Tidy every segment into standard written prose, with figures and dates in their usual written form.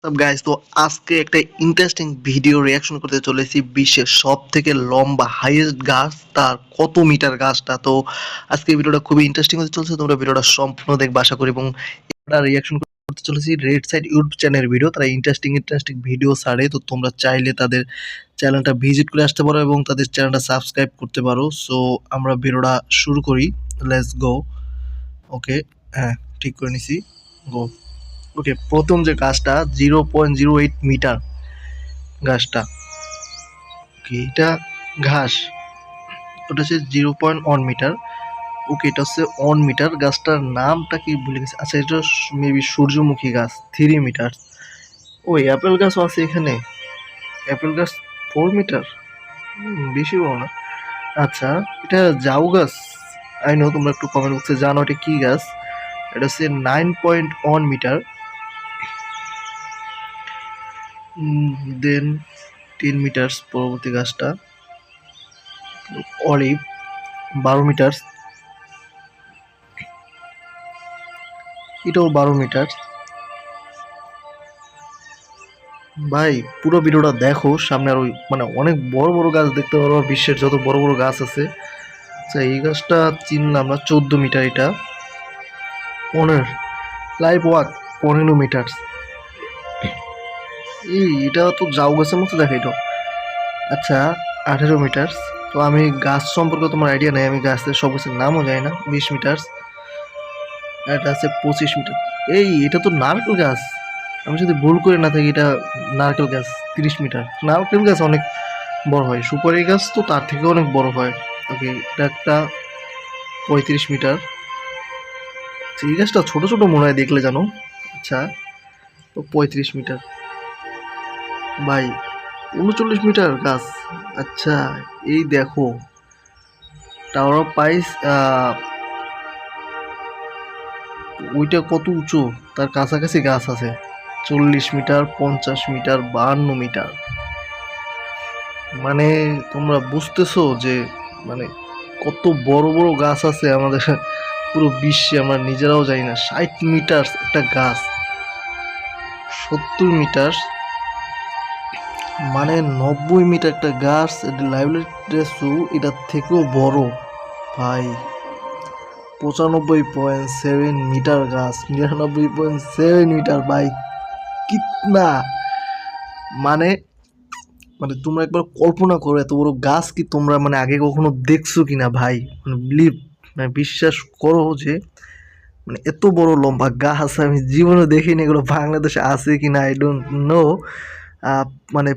Guys, তো আজকে একটা ইন্টারেস্টিং ভিডিও রিয়াকশন করতে চলেছি। বিশ্বের সব থেকে লম্বা হাইয়েস্ট গাছ, তার কত মিটার গাছটা। তো আজকে ভিডিওটা খুবই ইন্টারেস্টিং হতে চলছে, তোমরা ভিডিওটা সম্পূর্ণ দেখবে আশা করি। এবং এটা রিয়াকশন করতে চলেছি রেড সাইড ইউটিউব চ্যানেলের ভিডিও। তারা ইন্টারেস্টিং ভিডিও ছাড়ে, তো তোমরা চাইলে তাদের চ্যানেলটা ভিজিট করে আসতে পারো এবং তাদের চ্যানেলটা সাবস্ক্রাইব করতে পারো। সো আমরা ভিডিওটা শুরু করি, লেটস গো। ওকে, হ্যাঁ ঠিক করে নিছি, গো। ওকে, প্রথম যে গাছটা 0.08 মিটার গাছটা, ওকে এটা ঘাস, ওটা হচ্ছে 0.1 মিটার। ওকে, এটা হচ্ছে 1 মিটার। গাছটার নামটা কি ভুলে গেছি। আচ্ছা, এটা মেবি সূর্যমুখী গাছ, 3 মিটার। ওই অ্যাপেল গাছও আছে এখানে, অ্যাপেল গাছ 4 মিটার, বেশি বড় না। আচ্ছা, এটা জাউ গাছ। আই নো, তোমরা একটু কমেন্ট বক্সে জানো এটা কি গাছ। এটা হচ্ছে 9.1 মিটার। দেন 10 মিটার পরবর্তী গাছটা অলিভ, 12 মিটার। এটাও 12 মিটার। ভাই পুরো ভিডিওটা দেখো, সামনে আর ওই মানে অনেক বড় বড় গাছ দেখতে পারবো, বিশ্বের যত বড় বড় গাছ আছে। আচ্ছা, এই গাছটা চিনলাম না, 14 মিটার। এটা 15 লাইভ ওয়াক, 15 মিটার। এটা তো জাউ গাছের মতো দেখে এটা। আচ্ছা, 18 মিটার। তো আমি গাছ সম্পর্কে তোমার আইডিয়া নেই, আমি গাছের সব গাছের নামও জানি না। 20 মিটার। এটা আছে 25 মিটার। এটা তো নারকেল গাছ, আমি যদি ভুল করে না থাকি এটা নারকেল গাছ। 30 মিটার। নারকেল গাছ অনেক বড় হয়, সুপারি গাছ তো তার থেকে অনেক বড় হয়। ওকে, এটা একটা 35 মিটার। এই গাছটা ছোট ছোট মনে হয় দেখলে, জানো। আচ্ছা, তো 35 মিটার। ভাই 39 মিটার গাছ। আচ্ছা, এই দেখো টাওয়ার অফ পাইস, ওইটা কত উঁচু, তার কাছাকাছি গাছ আছে। 40 মিটার, 50 মিটার, 52 মিটার। মানে তোমরা বুঝতেছো যে মানে কত বড় বড় গাছ আছে আমাদের পুরো বিশ্বে, আমরা নিজেরাও জানি না। 60 মিটার একটা গাছ, 70 মিটার, মানে 90 মিটার একটা গাছ। এটা লাইব্রেরিসু এটার থেকেও বড় ভাই। 95.7 মিটার গাছ, 99.7 মিটার ভাই, কিতনা। মানে মানে তোমরা একবার কল্পনা করো, এত বড় গাছ কি তোমরা মানে আগে কখনো দেখছো কিনা ভাই। মানে বিলিভ, মানে বিশ্বাস করো যে মানে এত বড় লম্বা গাছ আমি জীবনে দেখিনি। এগুলো বাংলাদেশে আছে কিনা আই ডোন্ট নো। মানে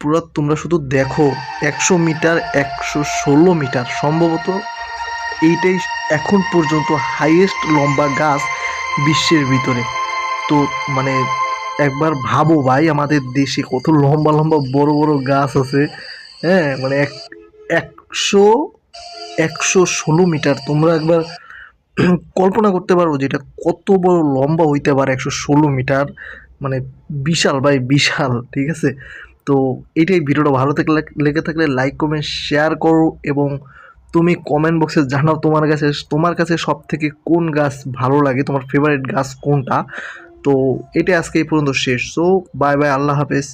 পুরো তোমরা শুধু দেখো, 100 মিটার, 116 মিটার সম্ভবত। এইটাই এখন পর্যন্ত হাইয়েস্ট লম্বা গাছ বিশ্বের ভিতরে। তো মানে একবার ভাবো ভাই, আমাদের দেশে কত লম্বা লম্বা বড় বড় গাছ আছে। হ্যাঁ, মানে একশো 116 মিটার। তোমরা একবার কল্পনা করতে পারবো যে এটা কত বড় লম্বা হইতে পারে, 116 মিটার। মানে বিশাল ভাই, বিশাল। ঠিক আছে, তো এটাই ভিডিওটা ভালো লেগে থাকলে লাইক কমেন্ট শেয়ার করো। এবং তুমি কমেন্ট বক্সে জানাও তোমার কাছে সব থেকে কোন গাছ ভালো লাগে, তোমার ফেভারিট গাছ কোনটা। তো এটা আজকে এই পর্যন্ত শেষ। সো বাই বাই, আল্লাহ হাফেজ।